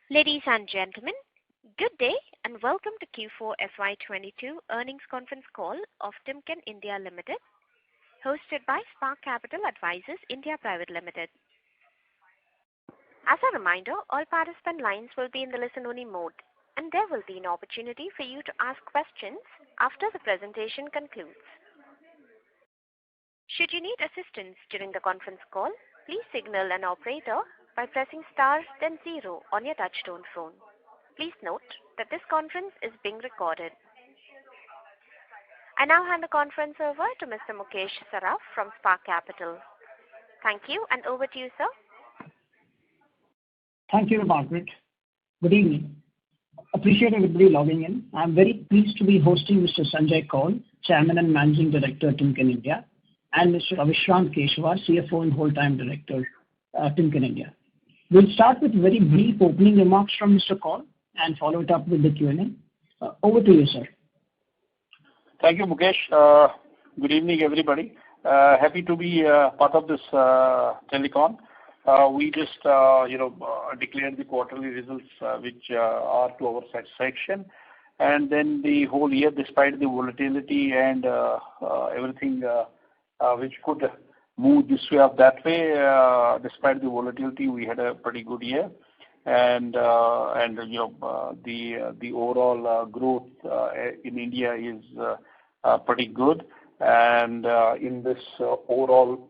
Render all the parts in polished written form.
Ladies and gentlemen, good day and welcome to Q4 FY22 earnings conference call of TIMKEN India Limited, hosted by Spark Capital Advisors India Private Limited. As a reminder, all participant lines will be in the listen-only mode, and there will be an opportunity for you to ask questions after the presentation concludes. Should you need assistance during the conference call, please signal an operator by pressing star then 0 on your touchtone phone. Please note that this conference is being recorded. I now hand the conference over to Mr. Mukesh Saraf from Spark Capital. Thank you, and over to you, sir. Thank you, Margaret. Good evening. Appreciate everybody logging in. I'm very pleased to be hosting Mr. Sanjay Kaul, Chairman and Managing Director, TIMKEN India, and Mr. Avishram Keshava, CFO and Whole-Time Director, TIMKEN India. We'll start with very brief opening remarks from Mr. Kaul and follow it up with the Q&A. Over to you, sir. Thank you, Mukesh. Good evening, everybody. Happy to be part of this telecon. We just, declared the quarterly results, which are to our satisfaction. And then the whole year, despite the volatility and everything which could move this way or that way, despite the volatility, we had a pretty good year. And the overall growth in India is pretty good. And in this overall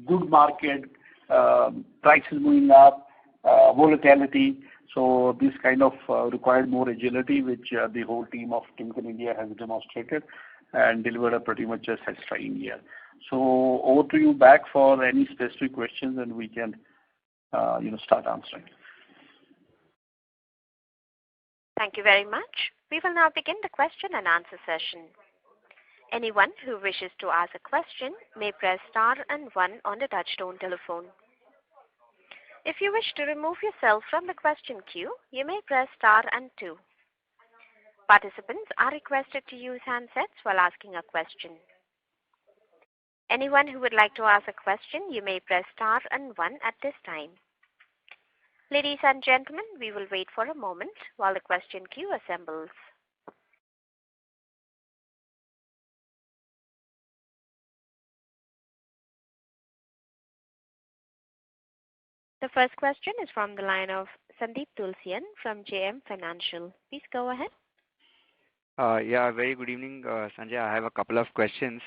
good market, prices moving up, volatility. So this kind of required more agility, which the whole team of TIMKEN India has demonstrated and delivered a pretty much a satisfying year. So over to you back for any specific questions, and we can, start answering. Thank you very much. We will now begin the question and answer session. Anyone who wishes to ask a question may press star and 1 on the touchtone telephone. If you wish to remove yourself from the question queue, you may press star and 2. Participants are requested to use handsets while asking a question. Anyone who would like to ask a question, you may press star and 1 at this time. Ladies and gentlemen, we will wait for a moment while the question queue assembles. The first question is from the line of Sandeep Tulsian from JM Financial. Please go ahead. Very good evening, Sanjay. I have a couple of questions.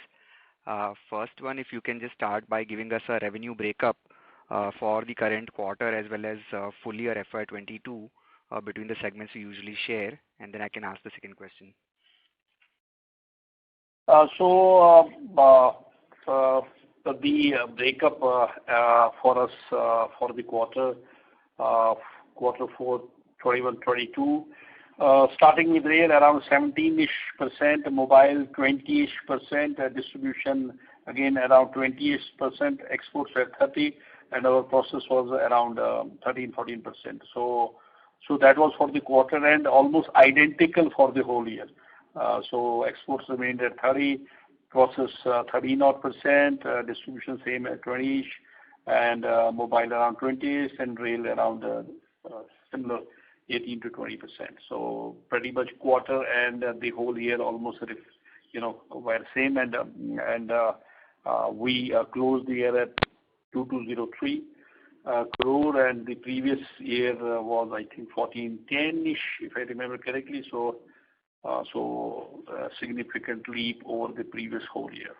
First one, if you can just start by giving us a revenue breakup for the current quarter as well as full year FY22 between the segments you usually share, and then I can ask the second question. The breakup for us for the quarter 4, 21-22, starting with rail around 17-ish%, mobile 20-ish%, distribution again around 20-ish%, exports were 30%, and our process was around 13-14%. So that was for the quarter and almost identical for the whole year. So exports remained at 30%, process 30-odd%, distribution same at 20-ish, and mobile around 20-ish, and rail around similar 18-20%. So pretty much quarter and the whole year almost were same, and we closed the year at 2203 crore, and the previous year was I think 1410-ish if I remember correctly. So a significant leap over the previous whole year.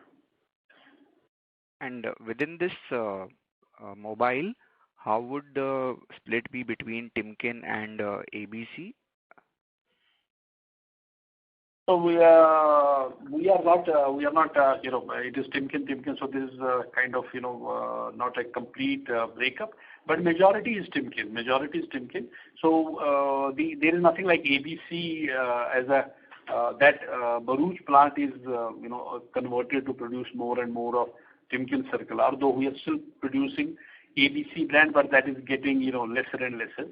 And within this mobile, how would the split be between TIMKEN and ABC? So we are not, it is TIMKEN, so this is kind of, not a complete breakup, but majority is TIMKEN. So there is nothing like ABC as a, that Bharuch plant is, converted to produce more and more of TIMKEN Circle, although we are still producing ABC brand, but that is getting, lesser and lesser.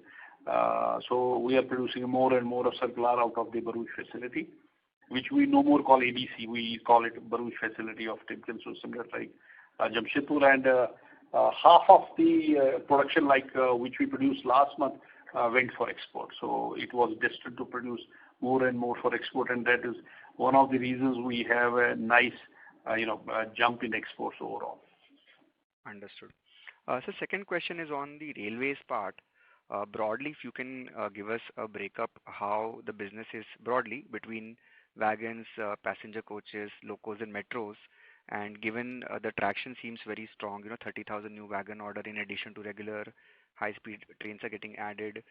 So we are producing more and more of Circular out of the Bharuch facility, which we no more call ABC. We call it Bharuch facility of TIMKEN, so similar like Jamshedpur, and half of the production which we produced last month went for export. So it was destined to produce more and more for export, and that is one of the reasons we have a nice, jump in exports overall. Understood. So second question is on the railways part. Broadly, if you can give us a breakup how the business is broadly between wagons, passenger coaches, locos and metros, and given the traction seems very strong, 30,000 new wagon order in addition to regular high-speed trains are getting added,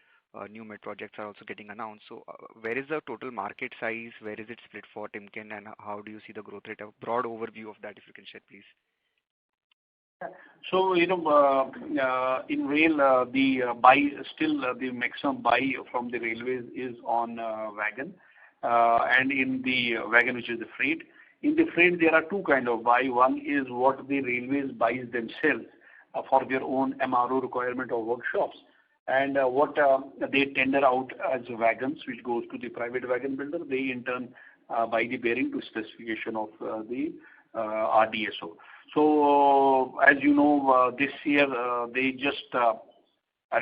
new metro projects are also getting announced. So where is the total market size? Where is it split for Timken, and how do you see the growth rate? A broad overview of that if you can share, please. So, in rail, the maximum buy from the railways is on wagon, and in the wagon, which is the freight. In the freight, there are two kind of buy. One is what the railways buys themselves for their own MRO requirement of workshops, and what they tender out as wagons, which goes to the private wagon builder. They in turn buy the bearing to specification of the RDSO. So, as you know, this year they just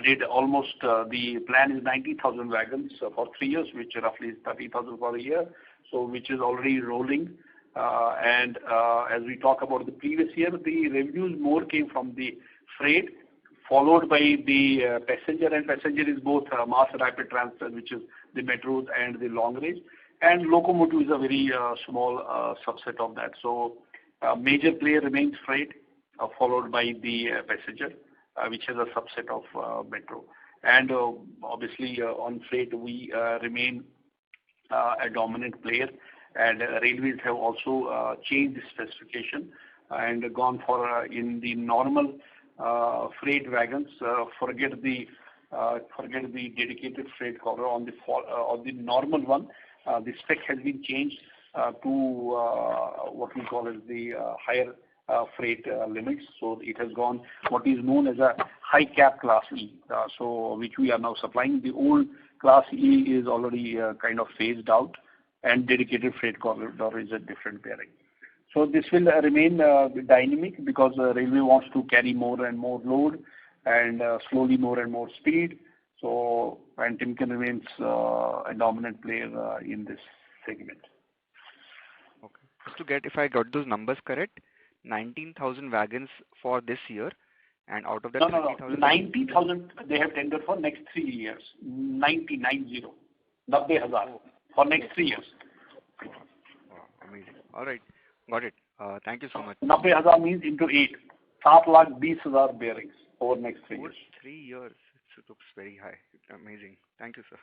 did almost, the plan is 90,000 wagons for 3 years, which roughly is 30,000 for a year, so which is already rolling. And as we talk about the previous year, the revenues more came from the freight, followed by the passenger, and passenger is both mass rapid transit, which is the metros and the long range, and locomotive is a very small subset of that. So major player remains freight, followed by the passenger, which is a subset of metro. And obviously on freight we remain a dominant player, and railways have also changed the specification and gone for in the normal freight wagons. Forget the dedicated freight cover on the normal one. The spec has been changed to what we call as the higher freight limits. So it has gone what is known as a high cap class E. So which we are now supplying. The old class E is already kind of phased out, and dedicated freight corridor is a different pairing. So this will remain dynamic because railway wants to carry more and more load and slowly more and more speed. So, and Timken remains a dominant player in this segment. Okay. Just to get, if I got those numbers correct, 19,000 wagons for this year, and out of that 30,000... 90,000 they have tendered for next 3 years. 90,000 for next 3 years. Wow, amazing. All right, got it. Thank you so much. 90,000 means into 8. 7,20,000 bearings over next 3 years. 3 years. It looks very high. Amazing. Thank you, sir.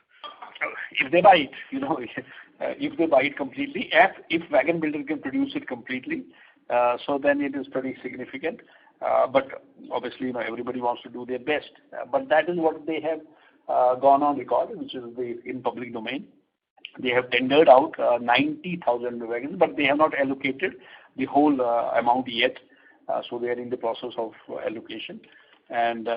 If they buy it, if they buy it completely, if wagon builder can produce it completely, so then it is pretty significant. But obviously, everybody wants to do their best. But that is what they have gone on record, which is in public domain. They have tendered out 90,000 wagons, but they have not allocated the whole amount yet. So they are in the process of allocation, and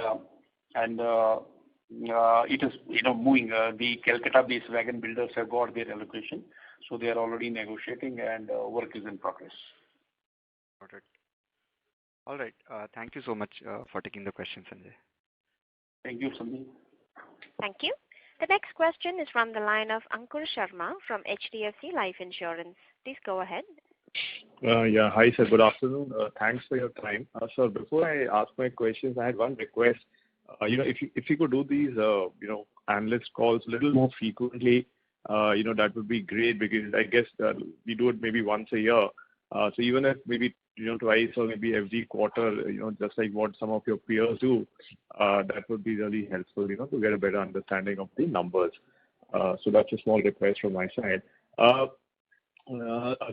it is moving. The Calcutta-based wagon builders have got their allocation, so they are already negotiating, and work is in progress. Got it. All right. Thank you so much for taking the question, Sanjay. Thank you, Sandeep. Thank you. The next question is from the line of Ankur Sharma from HDFC Life Insurance. Please go ahead. Yeah, hi sir, good afternoon. Thanks for your time. Sir, before I ask my questions, I had one request. If you could do these, analyst calls a little more frequently, that would be great, because I guess we do it maybe once a year. So even if maybe twice or maybe every quarter, just like what some of your peers do, that would be really helpful, to get a better understanding of the numbers. So that's a small request from my side.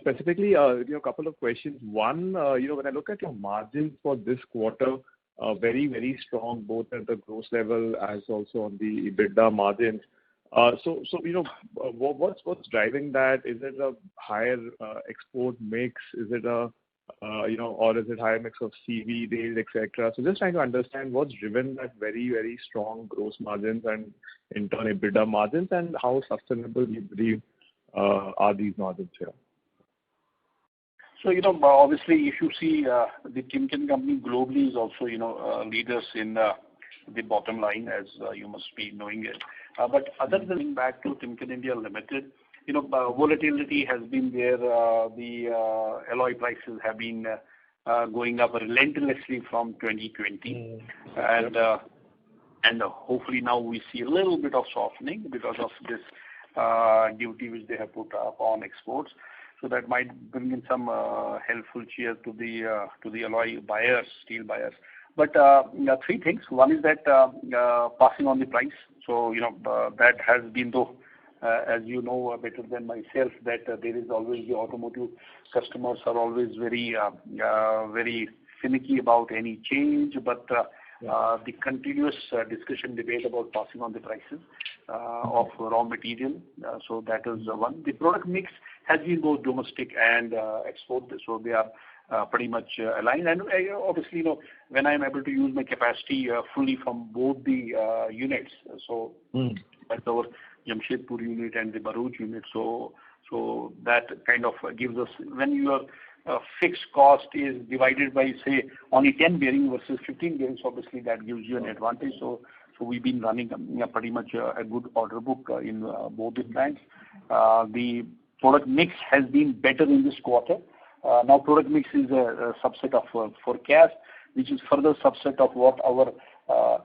Specifically, a couple of questions. One, when I look at your margins for this quarter, very, very strong, both at the gross level as also on the EBITDA margins. So what's driving that? Is it a higher export mix? Is it or is it higher mix of CV, rail, etc.? So just trying to understand what's driven that very, very strong gross margins and in turn EBITDA margins, and how sustainable you believe are these margins here? So, obviously, if you see the Timken company globally is also, leaders in the bottom line, as you must be knowing it. But other than going back to Timken India Limited, volatility has been there. The alloy prices have been going up relentlessly from 2020, and hopefully now we see a little bit of softening because of this duty which they have put up on exports. So that might bring in some helpful cheer to the alloy buyers, steel buyers. But three things. One is that passing on the price. So that has been, though, as you know better than myself, that there is always the automotive customers are always very finicky about any change, but the continuous discussion, debate about passing on the prices of raw material. So that is one. The product mix has been both domestic and export, so they are pretty much aligned. And obviously, when I am able to use my capacity fully from both the units, so that's our Jamshedpur unit and the Bharuch unit. So that kind of gives us, when your fixed cost is divided by, say, only 10 bearing versus 15 bearings, obviously that gives you an advantage. So we've been running pretty much a good order book in both the plants. The product mix has been better in this quarter. Now product mix is a subset of forecast, which is further subset of what our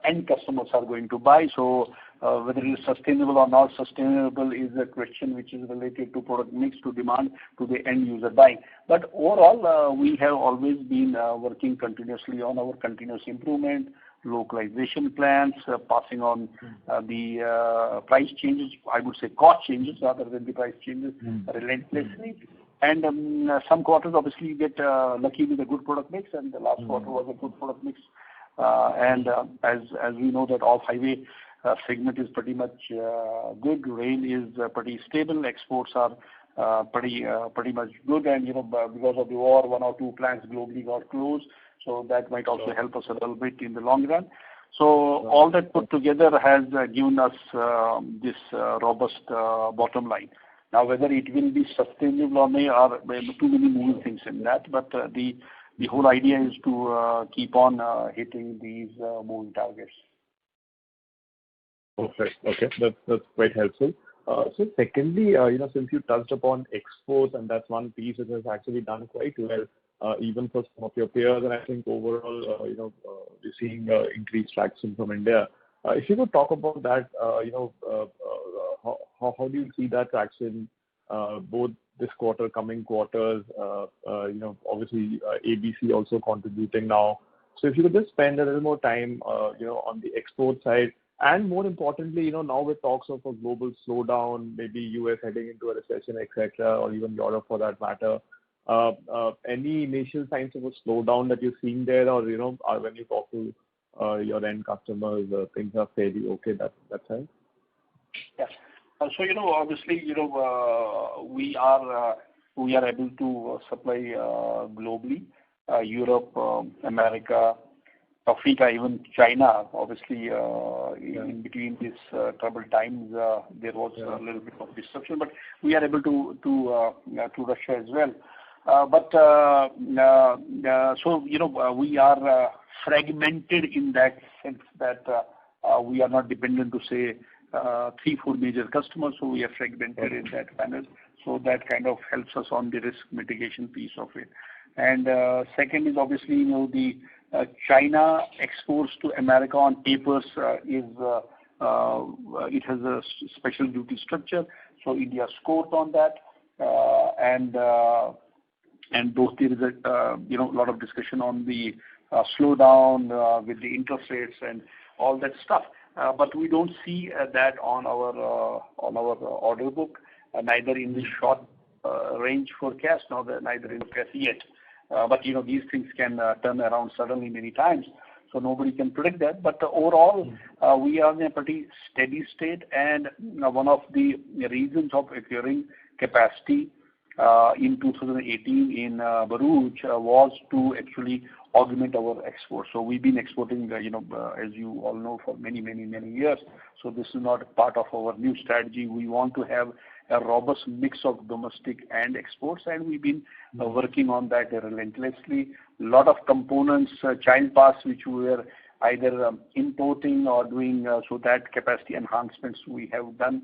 end customers are going to buy. So whether it is sustainable or not sustainable is a question which is related to product mix, to demand, to the end user buying. But overall, we have always been working continuously on our continuous improvement, localization plans, passing on the price changes, I would say cost changes rather than the price changes relentlessly. And some quarters, obviously, you get lucky with a good product mix, and the last quarter was a good product mix. And as we know that off-highway segment is pretty much good, rail is pretty stable, exports are pretty much good, and because of the war, one or two plants globally got closed, so that might also help us a little bit in the long run. So all that put together has given us this robust bottom line. Now, whether it will be sustainable or not, are too many moving things in that, but the whole idea is to keep on hitting these moving targets. Perfect. Okay, that's quite helpful. So secondly, since you touched upon exports, and that's one piece that has actually done quite well, even for some of your peers, and I think overall, we're seeing increased traction from India. If you could talk about that, how do you see that traction, both this quarter, coming quarters? Obviously, ABC also contributing now. So if you could just spend a little more time, on the export side, and more importantly, now with talks of a global slowdown, maybe US heading into a recession, etc., or even Europe for that matter. Any initial signs of a slowdown that you're seeing there, or when you talk to your end customers, things are fairly okay. That's right. Yeah. So obviously, we are able to supply globally, Europe, America, Africa, even China. Obviously, in between these troubled times, there was a little bit of disruption, but we are able to Russia as well. So we are fragmented in that sense that we are not dependent to say 3-4 major customers, so we are fragmented in that manner. So that kind of helps us on the risk mitigation piece of it. And second is obviously the China exports to America on papers it has a special duty structure, so India scored on that, and though there is a lot of discussion on the slowdown with the interest rates and all that stuff, but we don't see that on our order book, neither in the short range forecast nor neither in the forecast yet. But these things can turn around suddenly many times, so nobody can predict that. But overall, we are in a pretty steady state, and one of the reasons of acquiring capacity in 2018 in Bharuch was to actually augment our exports. So we've been exporting, as you all know, for many years. So this is not part of our new strategy. We want to have a robust mix of domestic and exports, and we've been working on that relentlessly. A lot of components, child parts, which were either importing or doing so that capacity enhancements we have done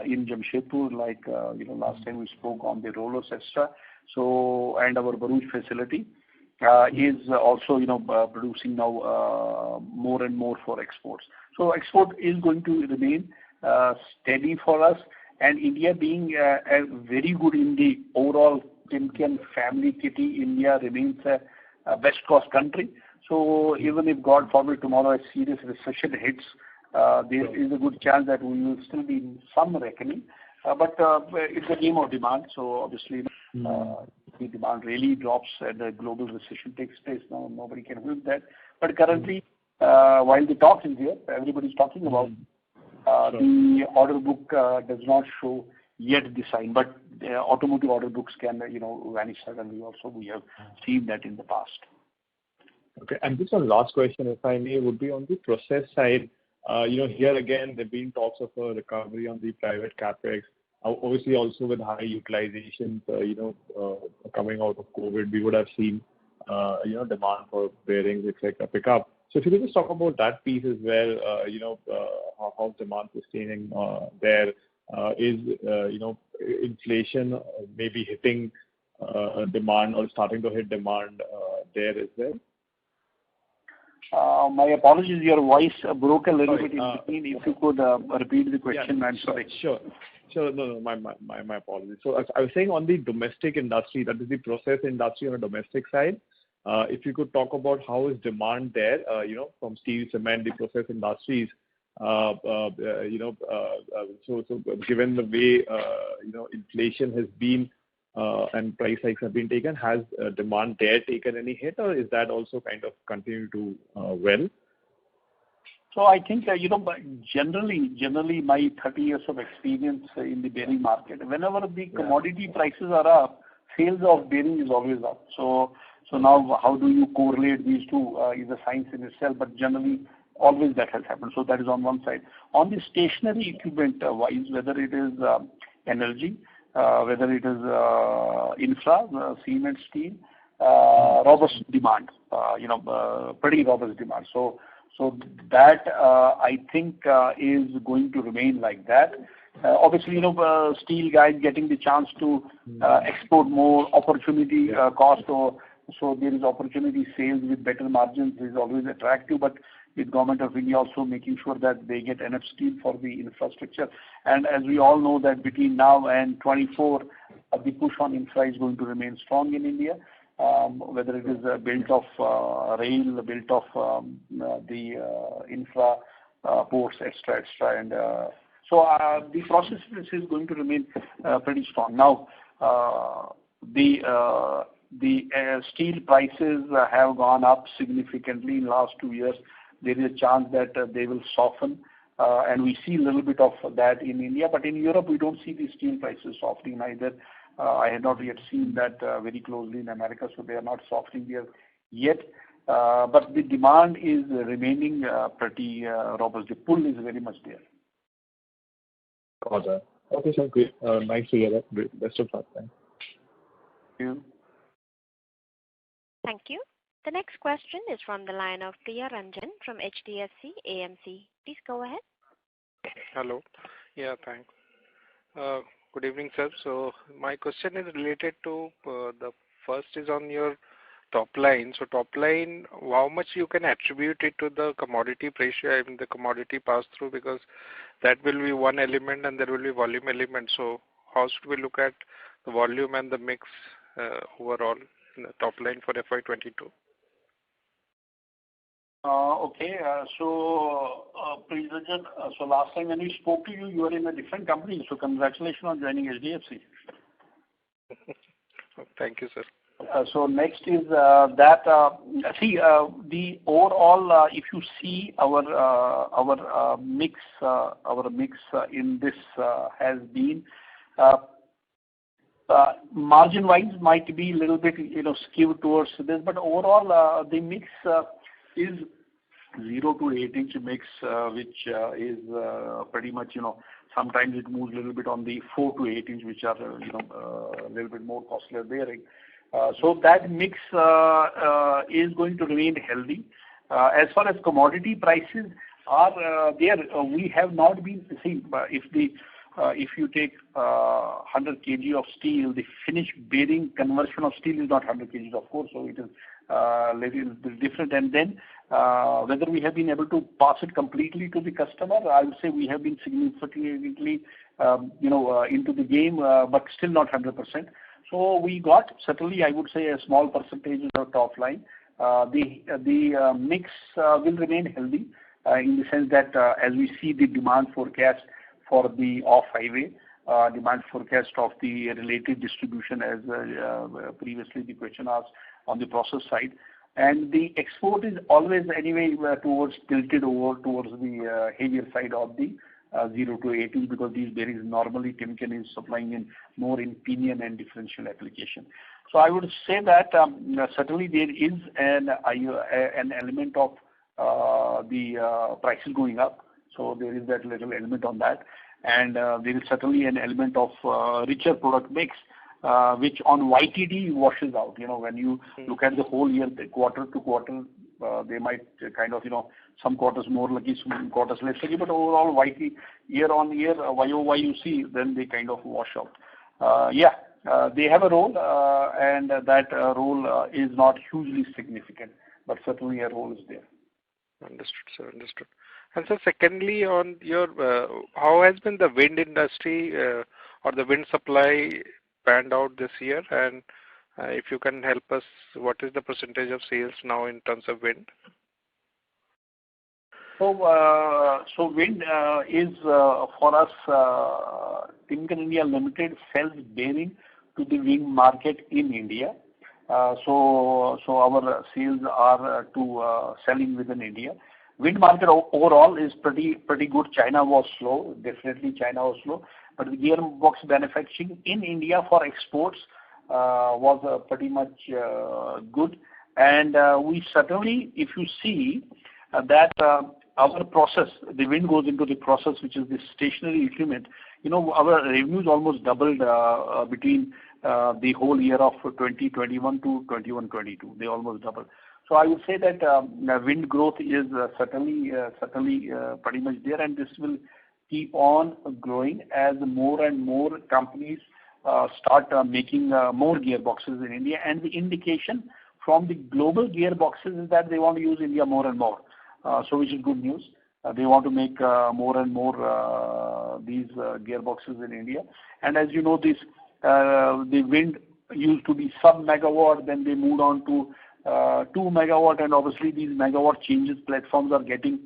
in Jamshedpur, like last time we spoke on the rollers, etc. So, and our Bharuch facility is also producing now more and more for exports. So export is going to remain steady for us, and India being very good in the overall Timken family kitty, India remains a best cost country. So even if God forbid tomorrow a serious recession hits, there is a good chance that we will still be in some reckoning. But it's a game of demand. So obviously, the demand really drops and the global recession takes place. Now nobody can help that. But currently, while the talk is here, everybody's talking about the order book does not show yet the sign, but automotive order books can vanish suddenly. Also, we have seen that in the past. Okay, and just one last question, if I may, would be on the process side. Here again, there have been talks of a recovery on the private capex. Obviously, also with high utilizations, coming out of COVID, we would have seen, demand for bearings, etc., pick up. So if you could just talk about that piece as well, how demand sustaining there is, inflation maybe hitting demand or starting to hit demand there as well. My apologies, your voice broke a little bit in between. If you could repeat the question, I'm sorry. Sure. No, my apologies. So I was saying on the domestic industry, that is the process industry on the domestic side, if you could talk about how is demand there, from steel, cement, the process industries, so given the way, inflation has been, and price hikes have been taken, has demand there taken any hit, or is that also kind of continuing to well? So I think, generally my 30 years of experience in the bearing market, whenever the commodity prices are up, sales of bearing is always up. So now how do you correlate these two is a science in itself, but generally always that has happened. So that is on one side. On the stationary equipment wise, whether it is energy, whether it is infra, cement, steel, robust demand, pretty robust demand. So that I think is going to remain like that. Obviously, steel guys getting the chance to export more opportunity cost. So there is opportunity sales with better margins is always attractive, but with Government of India also making sure that they get enough steel for the infrastructure. And as we all know that between now and 24, the push on infra is going to remain strong in India, whether it is built of rail, built of the infra, ports, etc., etc. And so the process is going to remain pretty strong. Now, the steel prices have gone up significantly in last 2 years. There is a chance that they will soften, and we see a little bit of that in India. But in Europe, we don't see the steel prices softening either. I have not yet seen that very closely in America, so they are not softening there yet. But the demand is remaining pretty robust. The pull is very much there. Got that. Okay, sir, great. Nice to hear that. Great. Best of luck. Thanks. Thank you. Thank you. The next question is from the line of Priya Ranjan from HDFC AMC. Please go ahead. Hello. Yeah, thanks. Good evening, sir. So my question is related to the first is on your top line. So top line, how much you can attribute it to the commodity pressure, I mean the commodity pass through, because that will be one element and there will be volume element. So how should we look at the volume and the mix overall in the top line for FY22? Okay. So last time when we spoke to you, you were in a different company. So congratulations on joining HDFC. Thank you, sir. So next is that the overall if you see our mix in this has been margin wise might be a little bit skewed towards this, but overall the mix is 0 to 8-inch mix, which is pretty much sometimes it moves a little bit on the 4 to 8-inch, which are a little bit more costlier bearing. So that mix is going to remain healthy. As far as commodity prices are there, we have not been see if you take 100 kg of steel, the finished bearing conversion of steel is not 100 kg, of course, so it is little different. And then whether we have been able to pass it completely to the customer, I would say we have been significantly into the game, but still not 100%. So we got certainly, I would say, a small percentage of top line. The mix will remain healthy in the sense that as we see the demand forecast for the off-highway, demand forecast of the related distribution, as previously the question asked on the process side. And the export is always anyway tilted over towards the heavier side of the 0 to 80, because these bearings normally Timken is supplying in more in pinion and differential application. So I would say that certainly there is an element of the prices going up. So there is that little element on that. And there is certainly an element of richer product mix, which on YTD washes out. When you look at the whole year, the quarter to quarter, they might kind of, some quarters more lucky, some quarters less lucky, but overall YT year on year, YOY you see, then they kind of wash out. They have a role, and that role is not hugely significant, but certainly a role is there. Understood, sir. Understood. And so secondly, on your, how has been the wind industry or the wind supply panned out this year? And if you can help us, what is the percentage of sales now in terms of wind? So wind is for us, Timken India Limited sells bearing to the wind market in India. So our sales are to selling within India. Wind market overall is pretty good. China was slow, definitely China was slow, but the gearbox manufacturing in India for exports was pretty much good. And we certainly, if you see that our process, the wind goes into the process, which is the stationary equipment. Our revenues almost doubled between the whole year of 2021 to 21-22. They almost doubled. So I would say that wind growth is certainly pretty much there, and this will keep on growing as more and more companies start making more gearboxes in India. And the indication from the global gearboxes is that they want to use India more and more. So which is good news. They want to make more and more these gearboxes in India. And as you know, the wind used to be sub-megawatt, then they moved on to 2 megawatt, and obviously these megawatt changes, platforms are getting,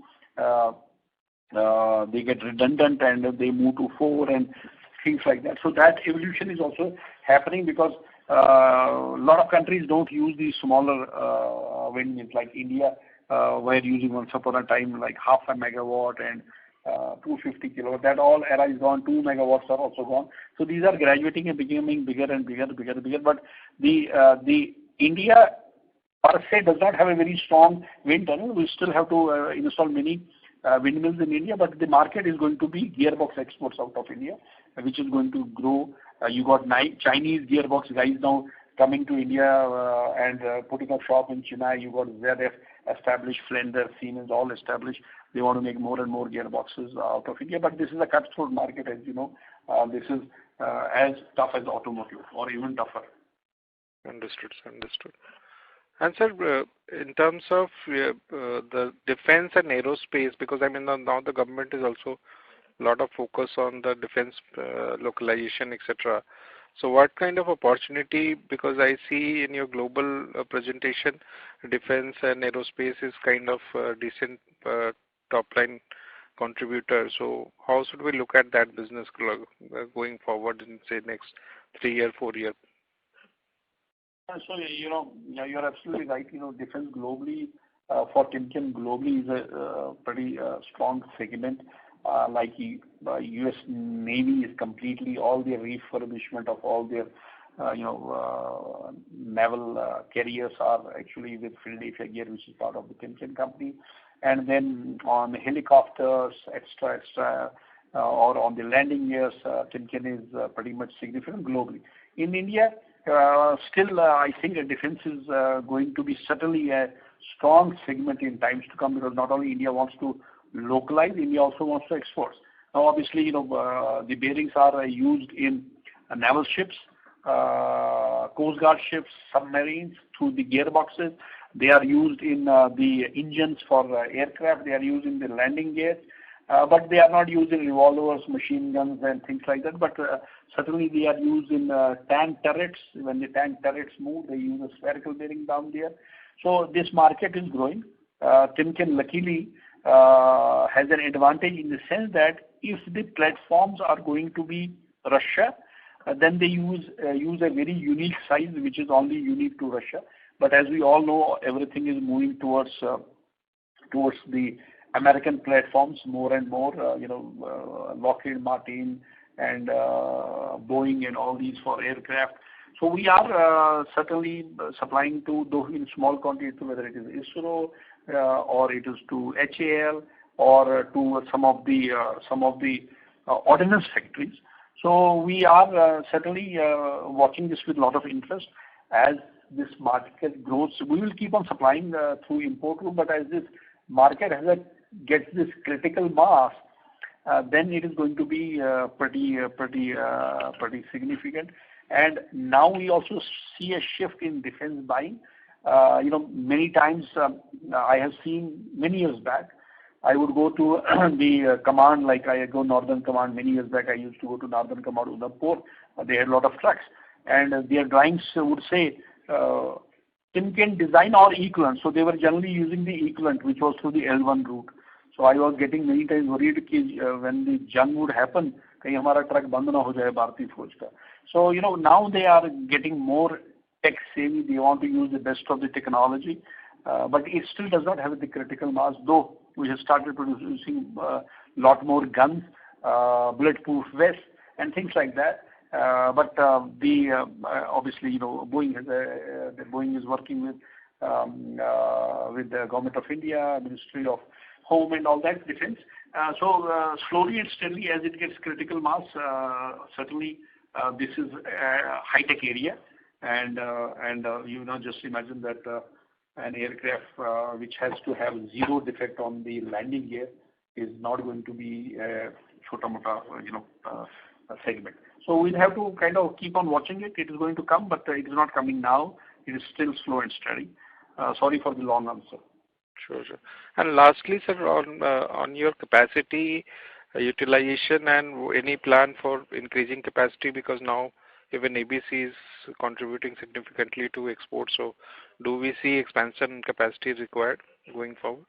they get redundant and they move to 4 and things like that. So that evolution is also happening because a lot of countries don't use these smaller windmills like India. We're using once upon a time like half a megawatt and 250 kilowatt. That all era is gone. 2 megawatts are also gone. So these are graduating and becoming bigger and bigger. But the India per se does not have a very strong wind tunnel. We still have to install many windmills in India, but the market is going to be gearbox exports out of India, which is going to grow. You got Chinese gearbox guys now coming to India and putting up shop in Chennai. You got ZF established, Flender, Siemens, all established. They want to make more and more gearboxes out of India, but this is a cutthroat market, as you know. This is as tough as automotive or even tougher. Understood, sir. Understood. And sir, in terms of the defense and aerospace, because now the government is also a lot of focus on the defense localization, etc. So what kind of opportunity, because I see in your global presentation, defense and aerospace is kind of decent top line contributor. So how should we look at that business going forward in, say, next 3 year, 4 year? So, you're absolutely right. Defense globally, for Timken globally is a pretty strong segment. Like U.S. Navy is completely, all their refurbishment of all their, naval carriers are actually with Philadelphia Gear, which is part of the Timken company. And then on helicopters, extra, or on the landing gears, Timken is pretty much significant globally. In India, still, I think defense is going to be certainly a strong segment in times to come, because not only India wants to localize, India also wants to export. Now, obviously, the bearings are used in naval ships, Coast Guard ships, submarines, through the gearboxes. They are used in the engines for aircraft. They are used in the landing gears. But they are not used in revolvers, machine guns, and things like that. But certainly they are used in tank turrets. When the tank turrets move, they use a spherical bearing down there. So this market is growing. Timken luckily has an advantage in the sense that if the platforms are going to be Russia, then they use a very unique size, which is only unique to Russia. But as we all know, everything is moving towards the American platforms more and more. Lockheed Martin and Boeing and all these for aircraft. So we are certainly supplying to, though in small quantities, whether it is ISRO or it is to HAL or to some of the ordnance factories. So we are certainly watching this with a lot of interest. As this market grows, we will keep on supplying through import route, but as this market gets this critical mass, then it is going to be pretty significant. And now we also see a shift in defense buying. Many times I have seen many years back, I would go to the command, like I go Northern Command. Many years back, I used to go to Northern Command Udaipur. They had a lot of trucks, and their drawings would say Timken design or equivalent. So they were generally using the equivalent, which was through the L1 route. So I was getting many times worried that when the jung would happen, kahin hamara truck band na ho jaye Bharatiya Fauj ka. So now they are getting more tech savvy. They want to use the best of the technology, but it still does not have the critical mass. Though we have started producing a lot more guns, bulletproof vests, and things like that. But obviously, Boeing is working with the Government of India, Ministry of Home, and all that defense. So slowly and steadily, as it gets critical mass, certainly this is a high-tech area, and just imagine that an aircraft which has to have zero defect on the landing gear is not going to be a chota-mota, segment. So we'll have to kind of keep on watching it. It is going to come, but it is not coming now. It is still slow and steady. Sorry for the long answer. Sure. And lastly, sir, on your capacity utilization and any plan for increasing capacity, because now even ABC is contributing significantly to exports. So do we see expansion capacity required going forward?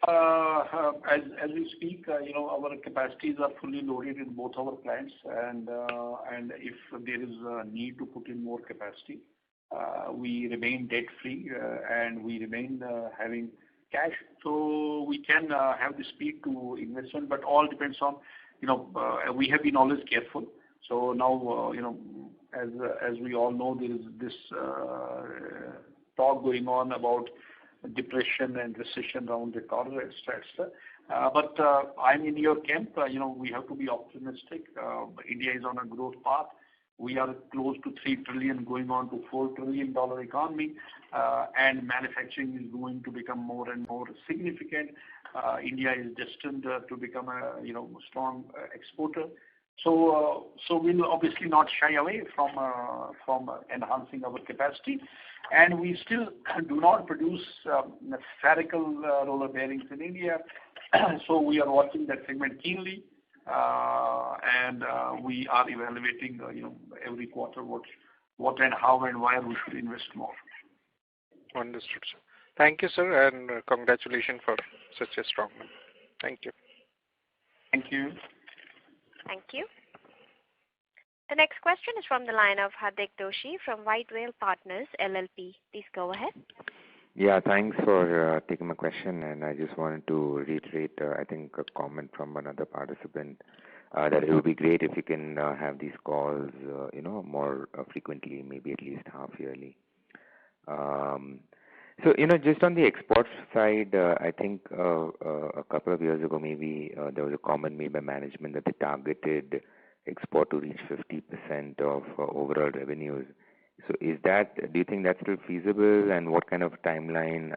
As we speak, our capacities are fully loaded in both our plants, and if there is a need to put in more capacity, we remain debt free and we remain having cash, so we can have the speed to investment. But all depends on, we have been always careful. So now, as we all know, there is this talk going on about depression and recession around the corner, etc. But I'm in your camp. We have to be optimistic. India is on a growth path. We are close to 3 trillion, going on to $4 trillion economy, and manufacturing is going to become more and more significant. India is destined to become a strong exporter. So we'll obviously not shy away from enhancing our capacity, and we still do not produce spherical roller bearings in India. So we are watching that segment keenly, and we are evaluating every quarter what and how and where we should invest more. Understood, sir. Thank you, sir, and congratulations for such a strong one. Thank you. Thank you. Thank you. The next question is from the line of Hardik Doshi from White Whale Partners, LLP. Please go ahead. Yeah, thanks for taking my question, and I just wanted to reiterate, I think, a comment from another participant that it would be great if you can have these calls, more frequently, maybe at least half yearly. So, just on the export side, I think a couple of years ago, maybe there was a comment made by management that they targeted export to reach 50% of overall revenues. So do you think that's still feasible, and what kind of timeline,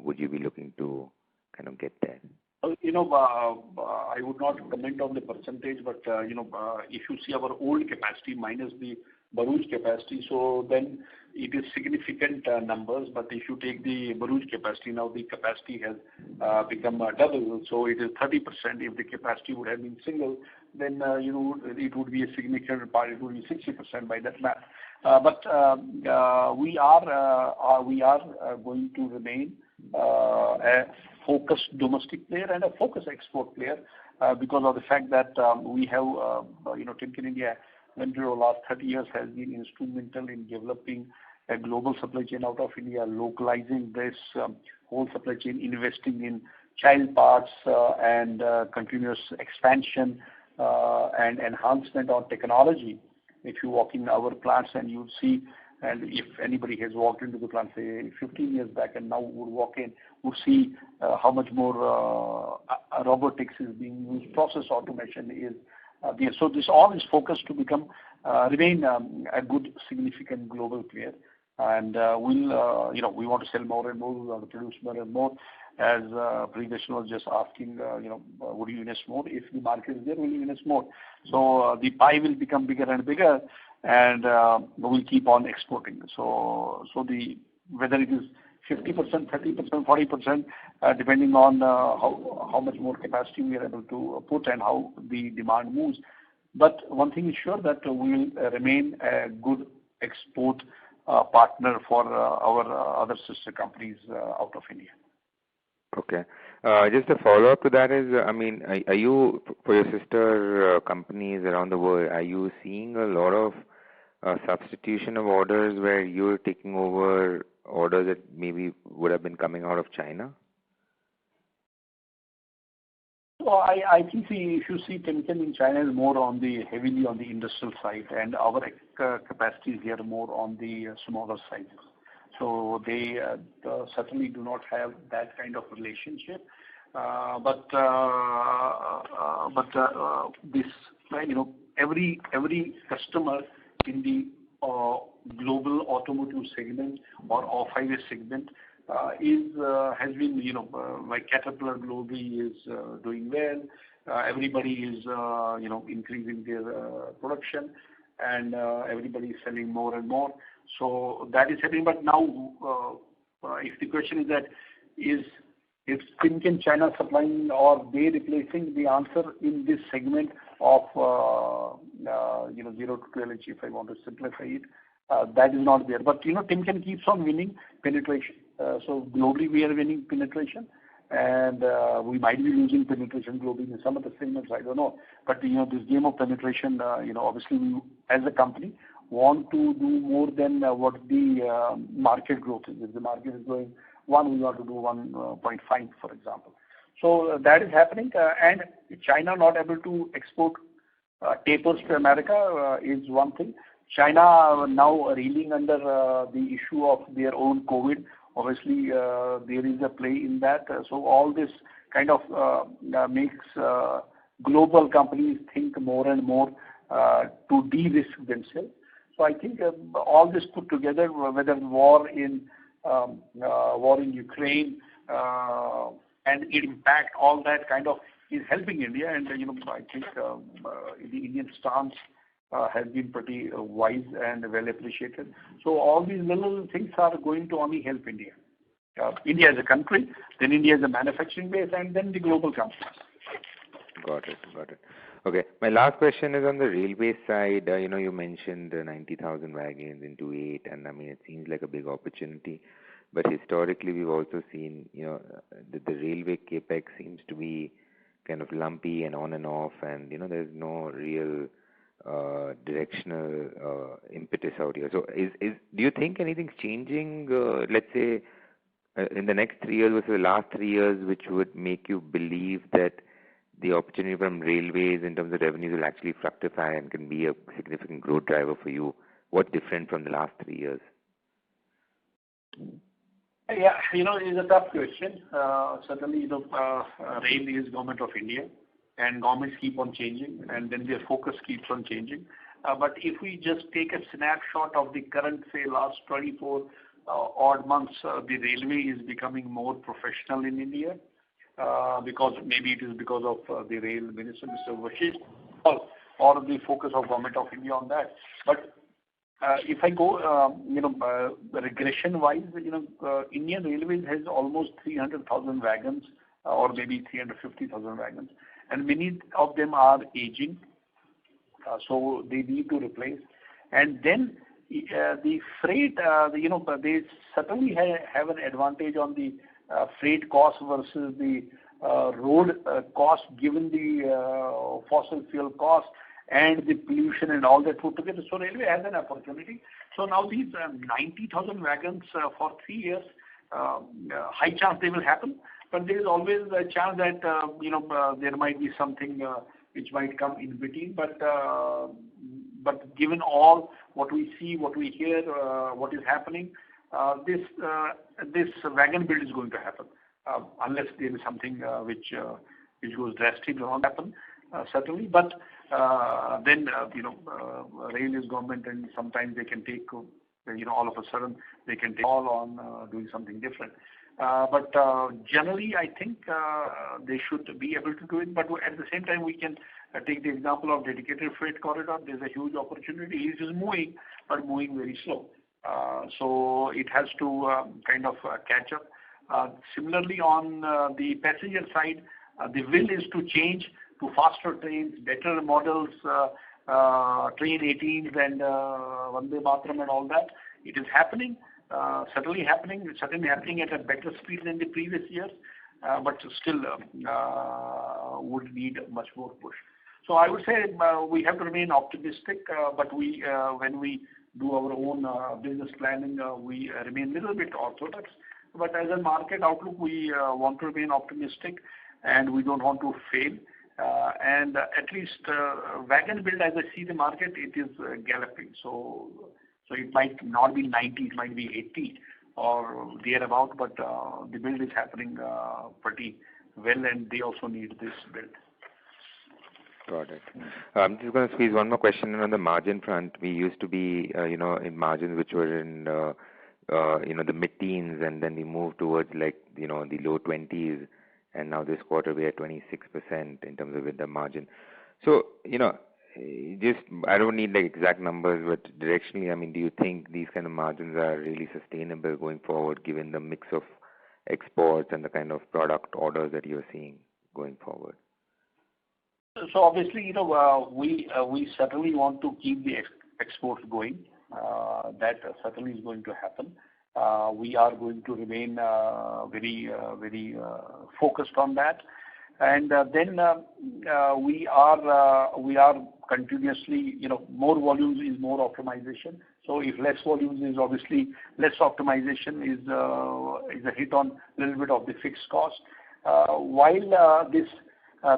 would you be looking to kind of get there? I would not comment on the percentage, but if you see our old capacity minus the Bharuch capacity, so then it is significant numbers. But if you take the Bharuch capacity, now the capacity has become double, so it is 30%. If the capacity would have been single, then it would be a significant part. It would be 60% by that math. But we are going to remain a focused domestic player and a focused export player because of the fact that we have, Timken India venture over the last 30 years has been instrumental in developing a global supply chain out of India, localizing this whole supply chain, investing in child parts and continuous expansion and enhancement on technology. If you walk in our plants and you'll see, and if anybody has walked into the plant, say 15 years back, and now would walk in, would see how much more robotics is being used, process automation is there. So this all is focused to remain a good, significant global player. And we want to sell more and more, we want to produce more and more. As Privesh was just asking, would you invest more? If the market is there, will you invest more? So the pie will become bigger and bigger, and we'll keep on exporting. So whether it is 50%, 30%, 40%, depending on how much more capacity we are able to put and how the demand moves. But one thing is sure, that we will remain a good export partner for our other sister companies out of India. Okay. Just a follow-up to that is, are you, for your sister companies around the world, are you seeing a lot of substitution of orders where you're taking over orders that maybe would have been coming out of China? So I think if you see Timken in China is more heavily on the industrial side, and our capacities here are more on the smaller sizes. So they certainly do not have that kind of relationship. But this, every customer in the global automotive segment or off-highway segment has been, like Caterpillar globally is doing well. Everybody is, increasing their production, and everybody is selling more and more. So that is happening. But now, if the question is that is Timken China supplying or they replacing, the answer in this segment of 0 to 12 inch, if I want to simplify it, that is not there. But Timken keeps on winning penetration. So globally we are winning penetration, and we might be losing penetration globally in some of the segments, I don't know. But this game of penetration, obviously we as a company want to do more than what the market growth is. If the market is growing 1, we want to do 1.5, for example. So that is happening, and China not able to export tapers to America is one thing. China now reeling under the issue of their own COVID. Obviously, there is a play in that. So all this kind of makes global companies think more and more to de-risk themselves. So I think all this put together, whether war in Ukraine and its impact, all that kind of is helping India. And I think the Indian stance has been pretty wise and well appreciated. So all these little things are going to only help India. India as a country, then India as a manufacturing base, and then the global companies. Got it. Okay. My last question is on the railway side. You mentioned 90,000 wagons into 8, and it seems like a big opportunity. But historically, we've also seen, the railway capex seems to be kind of lumpy and on and off, and there's no real directional impetus out here. So, do you think anything's changing? Let's say in the next 3 years versus the last 3 years, which would make you believe that the opportunity from railways in terms of revenues will actually fructify and can be a significant growth driver for you? What's different from the last 3 years? Yeah, it is a tough question. Certainly, rail is government of India, and governments keep on changing, and then their focus keeps on changing. But if we just take a snapshot of the current, say, last 24 odd months, the railway is becoming more professional in India, because maybe it is because of the rail minister, Mr. Vashish, or the focus of government of India on that. But if I go, regression-wise, Indian Railways has almost 300,000 wagons, or maybe 350,000 wagons, and many of them are aging, so they need to replace. And then the freight, they certainly have an advantage on the freight cost versus the road cost, given the fossil fuel cost and the pollution and all that put together. So railway has an opportunity. So now these 90,000 wagons for 3 years, high chance they will happen, but there is always a chance that there might be something which might come in between. But given all what we see, what we hear, what is happening, this wagon build is going to happen, unless there is something which goes drastic, will not happen, certainly. But then rail is government, and sometimes they can take all of a sudden they can take all on doing something different. But generally, I think they should be able to do it. But at the same time, we can take the example of dedicated freight corridor. There's a huge opportunity. It is moving, but moving very slow. So it has to kind of catch up. Similarly, on the passenger side, the will is to change to faster trains, better models, train 18s and Vande Mataram and all that. It is happening. Certainly happening at a better speed than the previous years, but still would need much more push. So I would say we have to remain optimistic, but when we do our own business planning, we remain a little bit orthodox. But as a market outlook, we want to remain optimistic, and we don't want to fail. And at least wagon build, as I see the market, it is galloping. So it might not be 90, it might be 80 or thereabout, but the build is happening pretty well, and they also need this build. Got it. I'm just going to squeeze one more question in on the margin front. We used to be, in margins which were in, the mid-teens, and then we moved towards the low 20s, and now this quarter we are 26% in terms of the margin. So, I don't need the exact numbers, but directionally, I mean, do you think these kind of margins are really sustainable going forward, given the mix of exports and the kind of product orders that you're seeing going forward? So obviously, we certainly want to keep the exports going. That certainly is going to happen. We are going to remain very focused on that, and then we are continuously, more volumes is more optimization. So if less volumes is obviously less optimization is a hit on a little bit of the fixed cost. While this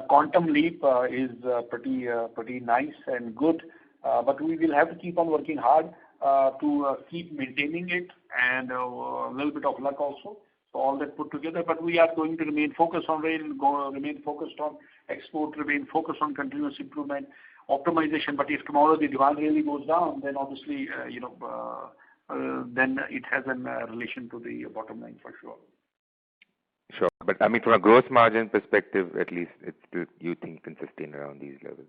quantum leap is pretty nice and good, but we will have to keep on working hard to keep maintaining it, and a little bit of luck also. So all that put together, but we are going to remain focused on rail, remain focused on export, remain focused on continuous improvement, optimization. But if tomorrow the demand really goes down, then obviously then it has a relation to the bottom line for sure. Sure, but I mean, from a gross margin perspective, at least it's still, you think, can sustain around these levels?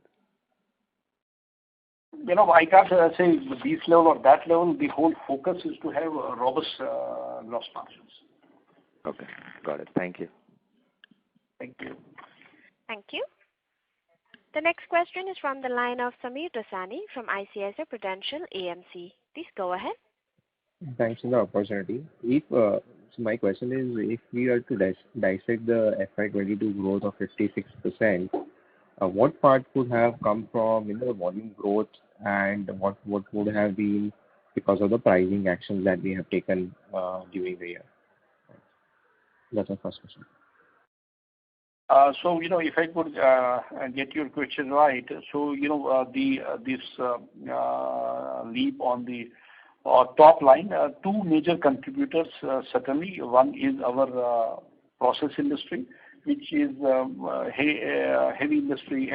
I can't say this level or that level. The whole focus is to have robust gross margins. Okay, got it. Thank you. Thank you. Thank you. The next question is from the line of Sameer Dasani from ICICI Prudential AMC. Please go ahead. Thanks for the opportunity. So my question is, if we are to dissect the FY22 growth of 56%, what part could have come from the volume growth, and what would have been because of the pricing actions that we have taken during the year? That's my first question. So if I could get your question right, so this leap on the top line, two major contributors certainly. One is our process industry, which is heavy industry,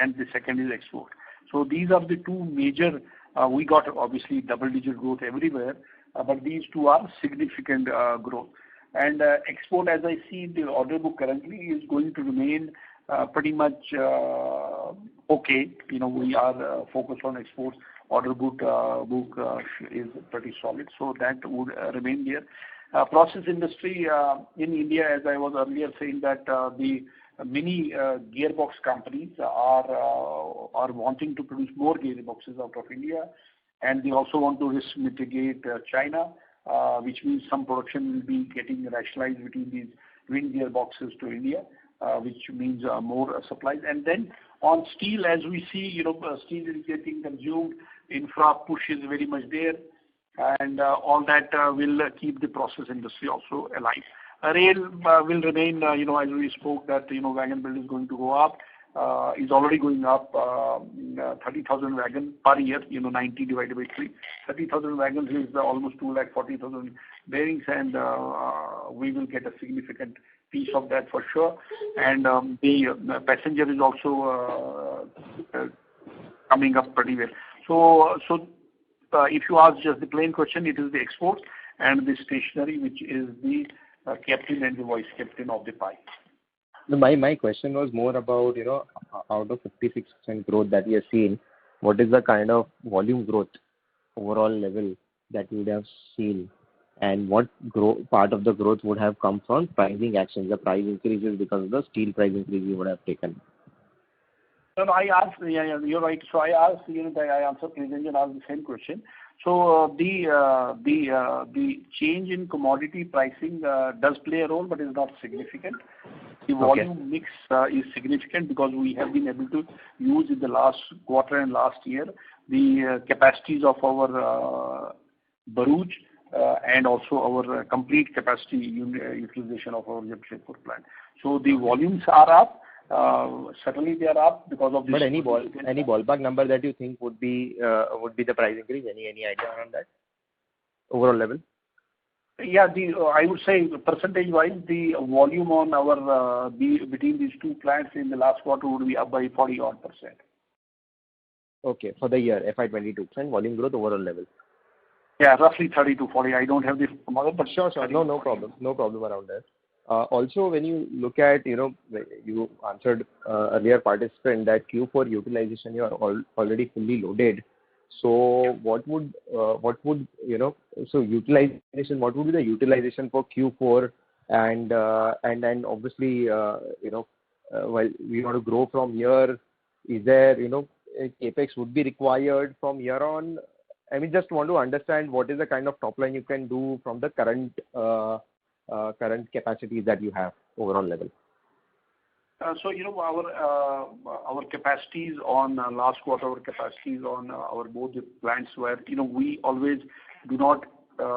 and the second is export. So these are the two major. We got obviously double-digit growth everywhere, but these two are significant growth. And export, as I see the order book currently, is going to remain pretty much okay. We are focused on exports. Order book is pretty solid, so that would remain there. Process industry in India, as I was earlier saying, that the many gearbox companies are wanting to produce more gearboxes out of India, and they also want to risk mitigate China, which means some production will be getting rationalized between these wind gearboxes to India, which means more supplies. And then on steel, as we see, steel is getting consumed, infra push is very much there, and all that will keep the process industry also alive. Rail will remain, as we spoke, that wagon build is going to go up, is already going up 30,000 wagons per year, 90 divided by 3. 30,000 wagons is almost 240,000 bearings, and we will get a significant piece of that for sure. And the passenger is also coming up pretty well. So if you ask just the plain question, it is the exports and the stationery, which is the captain and the vice captain of the pie. No, my question was more about, out of 56% growth that we have seen, what is the kind of volume growth overall level that you would have seen, and what part of the growth would have come from pricing actions, the price increases because of the steel price increase you would have taken? No, I asked, you're right. So I asked, I answered, Priyanjan asked the same question. So the change in commodity pricing does play a role, but is not significant. The volume mix is significant because we have been able to use in the last quarter and last year the capacities of our Bharuch and also our complete capacity utilization of our Jamshedpur plant. So the volumes are up. Certainly they are up because of this. But any ballpark number that you think would be the price increase? Any idea on that overall level? Yeah, I would say percentage-wise, the volume on our between these two plants in the last quarter would be up by 40-odd%. Okay, for the year FY22, volume growth overall level. Yeah, roughly 30 to 40. I don't have the model, but sure. No problem around that. Also, when you look at, you answered earlier participant that Q4 utilization you are already fully loaded. So what would utilization? What would be the utilization for Q4? And then obviously while we want to grow from here, is there capex would be required from here on? I mean, just want to understand what is the kind of top line you can do from the current capacities that you have overall level. So our capacities on last quarter, our capacities on our both the plants were we always do not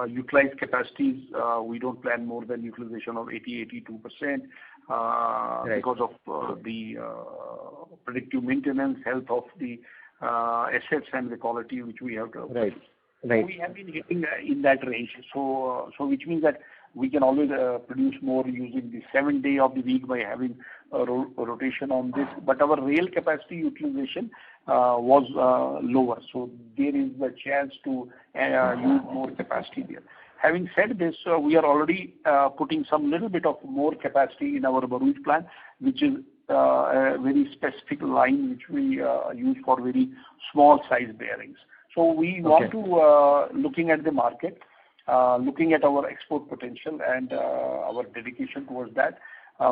utilize capacities. We don't plan more than utilization of 80-82% because of the predictive maintenance, health of the assets and the quality which we have to. Right. We have been hitting in that range. So which means that we can always produce more using the 7th day of the week by having a rotation on this. But our rail capacity utilization was lower. So there is the chance to use more capacity there. Having said this, we are already putting some little bit of more capacity in our Bharuch plant, which is a very specific line which we use for very small size bearings. So we want to, looking at the market, looking at our export potential and our dedication towards that,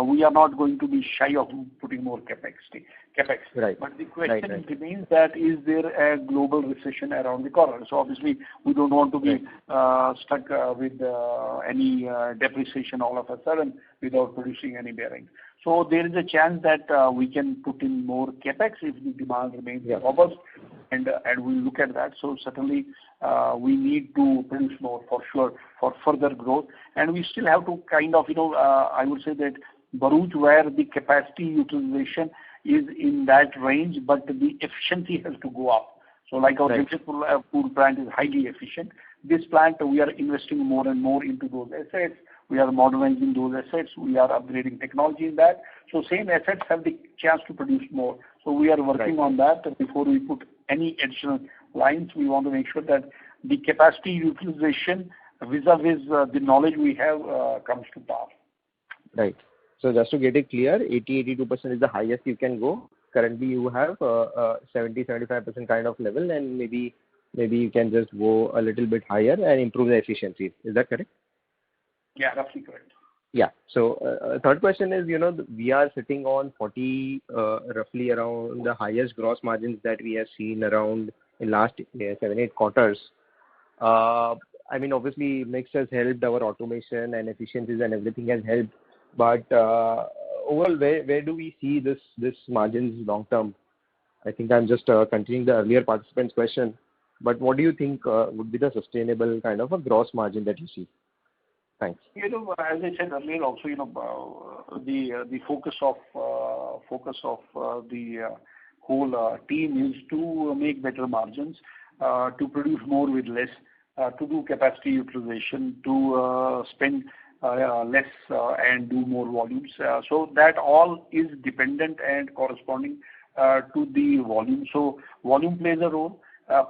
we are not going to be shy of putting more capex. Right. But the question remains that is there a global recession around the corner? So obviously we don't want to be stuck with any depreciation all of a sudden without producing any bearings. So there is a chance that we can put in more capex if the demand remains robust, and we'll look at that. So certainly we need to produce more for sure for further growth, and we still have to kind of I would say that Bharuch, where the capacity utilization is in that range, but the efficiency has to go up. So like our Jamshedpur plant is highly efficient. This plant we are investing more and more into those assets. We are modernizing those assets. We are upgrading technology in that. So same assets have the chance to produce more. So we are working on that. Before we put any additional lines, we want to make sure that the capacity utilization vis-a-vis the knowledge we have comes to pass. Right. So just to get it clear, 80-82% is the highest you can go. Currently, you have 70-75% kind of level, and maybe you can just go a little bit higher and improve the efficiency. Is that correct? Yeah, roughly correct. Yeah. So third question is, we are sitting on 40, roughly around the highest gross margins that we have seen around in last 7-8 quarters. I mean, obviously, mix has helped, our automation and efficiencies and everything has helped. But overall, where do we see this margins long term? I think I'm just continuing the earlier participant's question. But what do you think would be the sustainable kind of a gross margin that you see? Thanks. As I said earlier, also the focus of the whole team is to make better margins, to produce more with less, to do capacity utilization, to spend less and do more volumes. So that all is dependent and corresponding to the volume. So volume plays a role.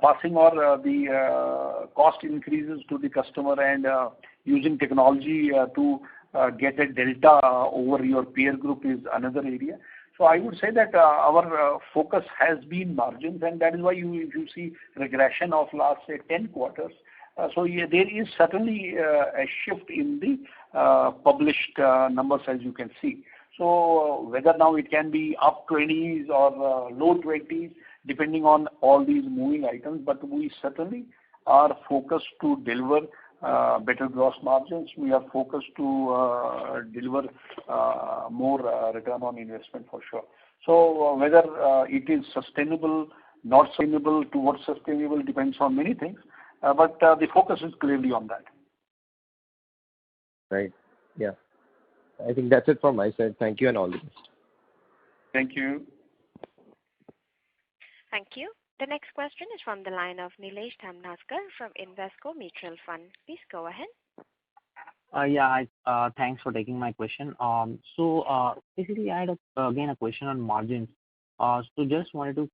Passing on the cost increases to the customer and using technology to get a delta over your peer group is another area. So I would say that our focus has been margins, and that is why you see regression of last, say, 10 quarters. So there is certainly a shift in the published numbers, as you can see. So whether now it can be up 20s or low 20s, depending on all these moving items, but we certainly are focused to deliver better gross margins. We are focused to deliver more return on investment for sure. So whether it is sustainable, not sustainable, towards sustainable depends on many things, but the focus is clearly on that. Right. Yeah. I think that's it from my side. Thank you and all the best. Thank you. Thank you. The next question is from the line of Nilesh Thamnaskar from Invesco Mutual Fund. Please go ahead. Thanks for taking my question. So basically, I had again a question on margins. So just wanted to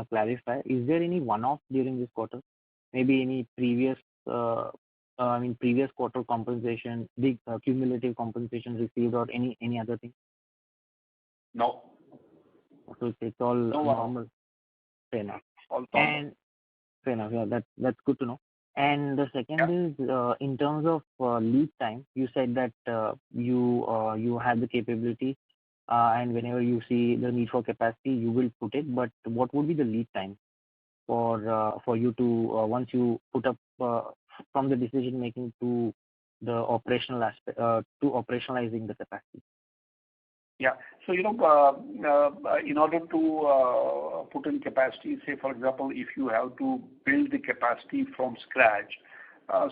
clarify, is there any one-off during this quarter? Maybe any previous quarter compensation, big cumulative compensation received, or any other thing? No. So it's all normal. Fair enough. And fair enough. Yeah, that's good to know. And the second is in terms of lead time. You said that you have the capability, and whenever you see the need for capacity, you will put it. But what would be the lead time for you to once you put up from the decision making to the operational aspect to operationalizing the capacity? Yeah. So, in order to put in capacity, say, for example, if you have to build the capacity from scratch,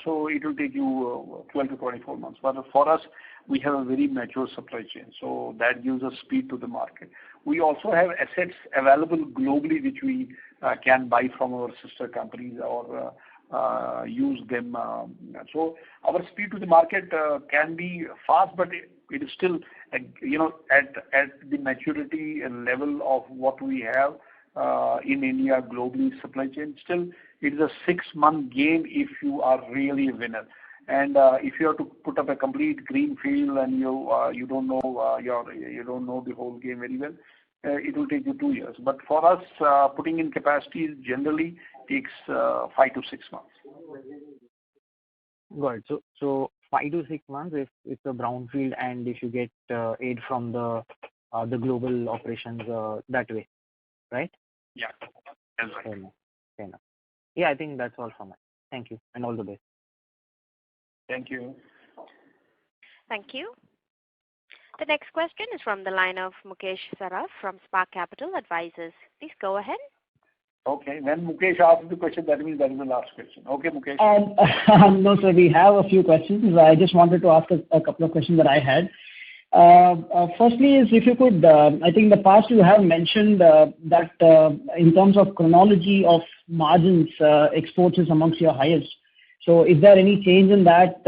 so it will take you 12 to 24 months. But for us, we have a very mature supply chain, so that gives us speed to the market. We also have assets available globally, which we can buy from our sister companies or use them. So our speed to the market can be fast, but it is still, at the maturity level of what we have in India globally supply chain. Still, it is a 6-month game if you are really a winner. And if you have to put up a complete green field and you don't know you don't know the whole game very well, it will take you 2 years. But for us, putting in capacity generally takes 5 to 6 months. Got it. So 5 to 6 months if it's a brownfield and if you get aid from the global operations that way, right? Yeah, that's right. Fair enough. Yeah, I think that's all from me. Thank you and all the best. Thank you. Thank you. The next question is from the line of Mukesh Saraf from Spark Capital Advisors. Please go ahead. Okay. When Mukesh asks the question, that means that is the last question. Okay, Mukesh. No, sir, we have a few questions. I just wanted to ask a couple of questions that I had. Firstly is if you could, I think in the past you have mentioned that in terms of chronology of margins, exports is amongst your highest. So is there any change in that?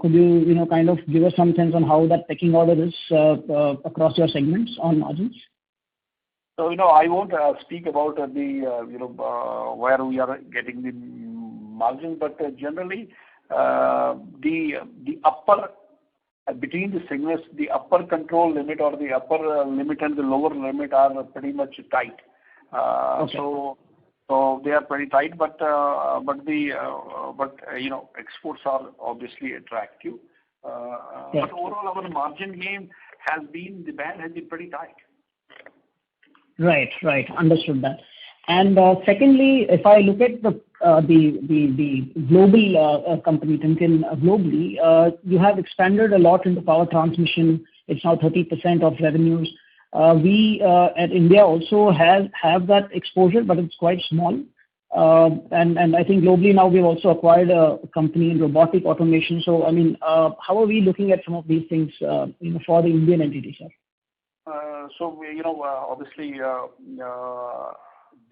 Could you kind of give us some sense on how that pecking order is across your segments on margins? So, I won't speak about where we are getting the margin, but generally, the upper between the segments, the upper control limit or the upper limit and the lower limit are pretty much tight. Okay. So they are pretty tight, but exports are obviously attractive. Yeah. But overall, our margin game the band has been pretty tight. Right. Understood that. And secondly, if I look at the global company, Timken globally, you have expanded a lot into power transmission. It's now 30% of revenues. We at India also have that exposure, but it's quite small. And I think globally now we've also acquired a company in robotic automation. So I mean, how are we looking at some of these things for the Indian entity, sir? Obviously,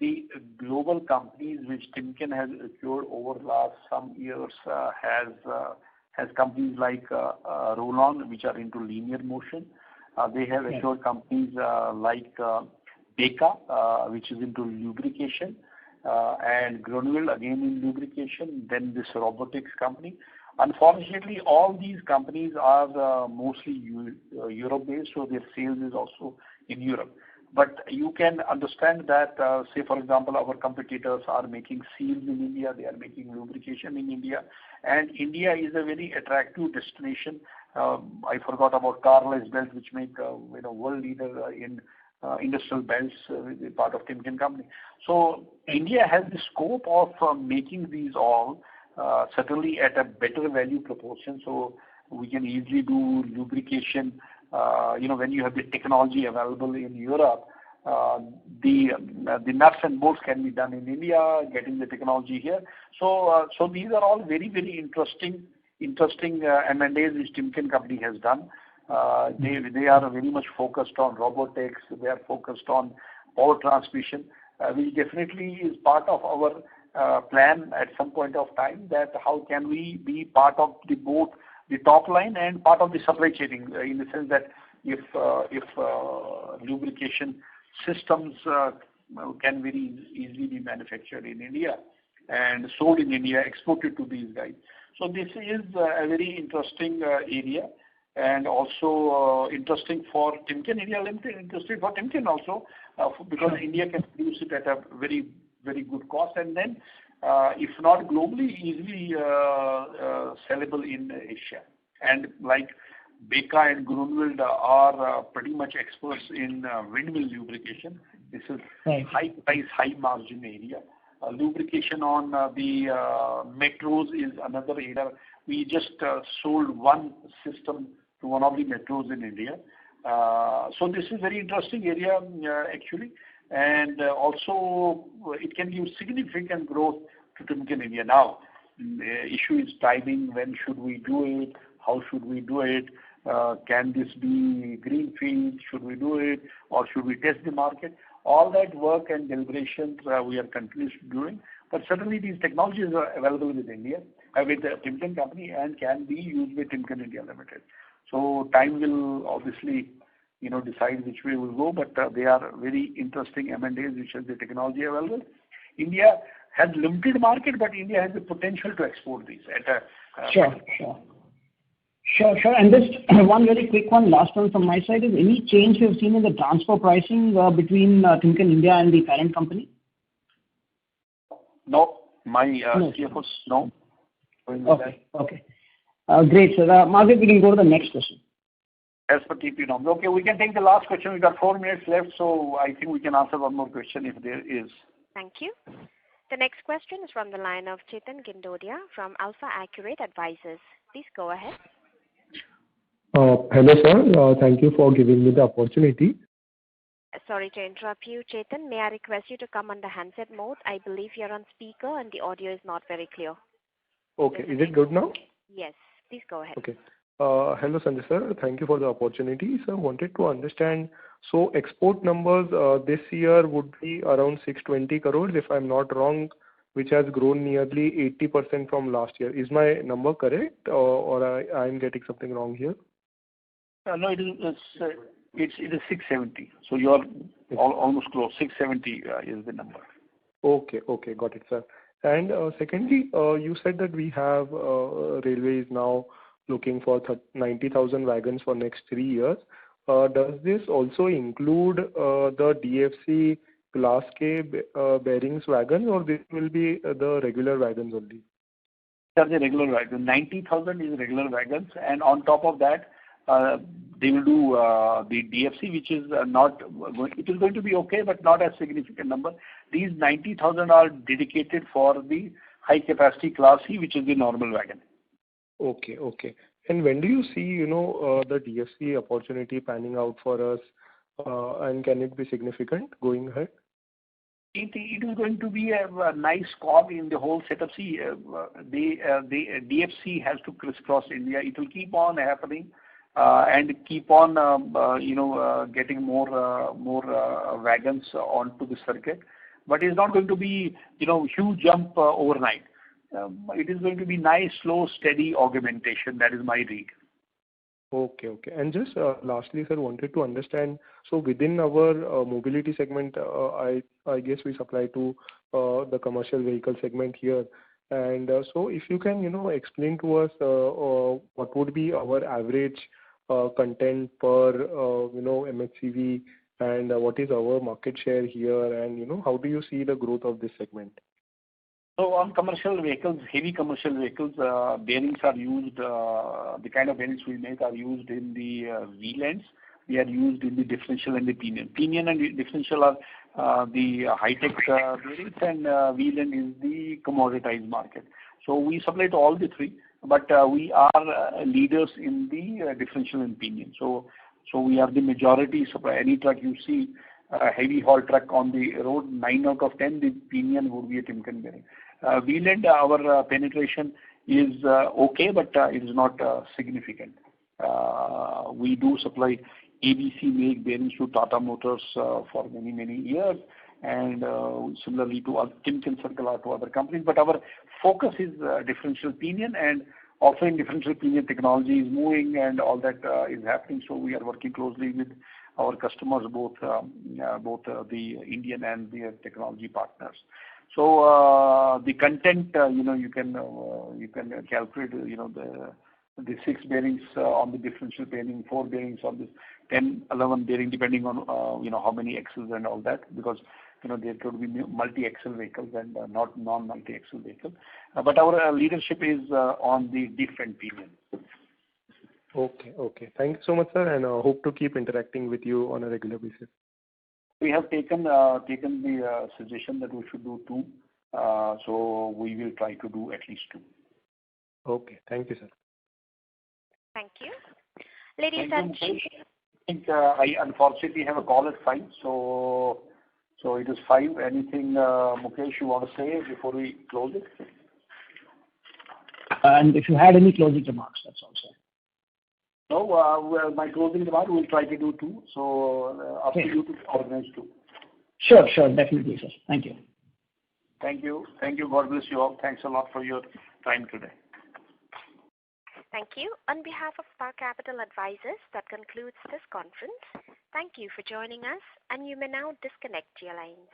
the global companies which Timken has acquired over the last some years has companies like Rollon, which are into linear motion. They have acquired companies like Beka, which is into lubrication, and Grunwald again in lubrication. Then this robotics company. Unfortunately, all these companies are mostly Europe-based, so their sales is also in Europe. But you can understand that, say for example, our competitors are making seals in India, they are making lubrication in India, and India is a very attractive destination. I forgot about Carlisle belts, which make world leader in industrial belts, part of Timken company. So India has the scope of making these all certainly at a better value proportion. So we can easily do lubrication. When you have the technology available in Europe, the nuts and bolts can be done in India, getting the technology here. So these are all very, very interesting M&As which Timken company has done. They are very much focused on robotics. They are focused on power transmission, which definitely is part of our plan at some point of time, that how can we be part of both the top line and part of the supply chain, in the sense that if lubrication systems can very easily be manufactured in India and sold in India, exported to these guys. So this is a very interesting area, and also interesting for Timken India Limited, interesting for Timken also, because India can produce it at a very, very good cost, and then if not globally, easily sellable in Asia. And like Beka and Grunwald are pretty much experts in windmill lubrication. This is high price, high margin area. Lubrication on the metros is another area. We just sold one system to one of the metros in India. So this is very interesting area actually, and also it can give significant growth to Timken India. Now, the issue is timing. When should we do it? How should we do it? Can this be greenfield? Should we do it, or should we test the market? All that work and deliberations we are continuously doing. But certainly these technologies are available with India, with the Timken company, and can be used by Timken India Limited. So time will obviously, decide which way we'll go. But they are very interesting M&As which has the technology available. India has limited market, but India has the potential to export these at a Sure. And just one very quick one, last one from my side, is any change you've seen in the transfer pricing between Timken India and the parent company? No, my CFO, no. Okay. Great, sir. Margaret, we can go to the next question. As per TP norms. Okay, we can take the last question. We've got 4 minutes left, so I think we can answer one more question if there is. Thank you. The next question is from the line of Chetan Gindodia from Alpha Accurate Advisors. Please go ahead. Hello, sir. Thank you for giving me the opportunity. Sorry to interrupt you, Chetan. May I request you to come on the handset mode? I believe you're on speaker and the audio is not very clear. Okay. Is it good now? Yes. Please go ahead. Okay. Hello, Sanjay sir. Thank you for the opportunity. Sir, wanted to understand, so export numbers this year would be around 620 crores, if I'm not wrong. which has grown nearly 80% from last year. Is my number correct, or I am getting something wrong here? No, it is 670. So you are almost close. 670 is the number. Okay, got it, sir. And secondly, you said that we have railways now looking for 90,000 wagons for next 3 years. Does this also include the DFC Class K bearings wagons, or this will be the regular wagons only? They're the regular wagons. 90,000 is regular wagons, and on top of that, they will do the DFC, which is it is going to be okay, but not a significant number. These 90,000 are dedicated for the high capacity Class C, which is the normal wagon. Okay. And when do you see, the DFC opportunity panning out for us, and can it be significant going ahead? It is going to be a nice cog in the whole setup. See, the DFC has to crisscross India. It will keep on happening and keep on, getting more wagons onto the circuit. But it's not going to be, huge jump overnight. It is going to be nice, slow, steady augmentation. That is my read. Okay. And just lastly, sir, wanted to understand, so within our mobility segment, I guess we supply to the commercial vehicle segment here. And so if you can, explain to us what would be our average content per, MHCV, and what is our market share here, and, how do you see the growth of this segment? So on commercial vehicles, heavy commercial vehicles, bearings are used, the kind of bearings we make are used in the wheel ends. They are used in the differential and the pinion. Pinion and the differential are the high-tech bearings, and wheel end is the commoditized market. So we supply to all the three, but we are leaders in the differential and pinion. So we are the majority supplier. Any truck you see, a heavy haul truck on the road, 9 out of 10, the pinion would be a Timken bearing. Wheel end, our penetration is okay, but it is not significant. We do supply ABC make bearings to Tata Motors for many years, and similarly to Timken Circle or to other companies. But our focus is differential pinion, and offering differential pinion technology is moving, and all that is happening. So we are working closely with our customers, both the Indian and the technology partners. So the content, you can calculate, the 6 bearings on the differential bearing, 4 bearings on this 10, 11 bearing, depending on how many axles and all that, because there could be multi-axle vehicles and not non-multi-axle vehicles. But our leadership is on the different pinion. Okay. Thank you so much, sir, and hope to keep interacting with you on a regular basis. We have taken the suggestion that we should do 2, so we will try to do at least 2. Okay, thank you, sir. Thank you. Ladies and gentlemen. I think I unfortunately have a call at 5, so it is 5. Anything, Mukesh, you want to say before we close it? And if you had any closing remarks, that's also. No, well, my closing remark, we'll try to do 2. So up to you to organize 2. Sure, definitely, sir. Thank you. Thank you. God bless you all. Thanks a lot for your time today. Thank you. On behalf of Spark Capital Advisors, that concludes this conference. Thank you for joining us, and you may now disconnect your lines.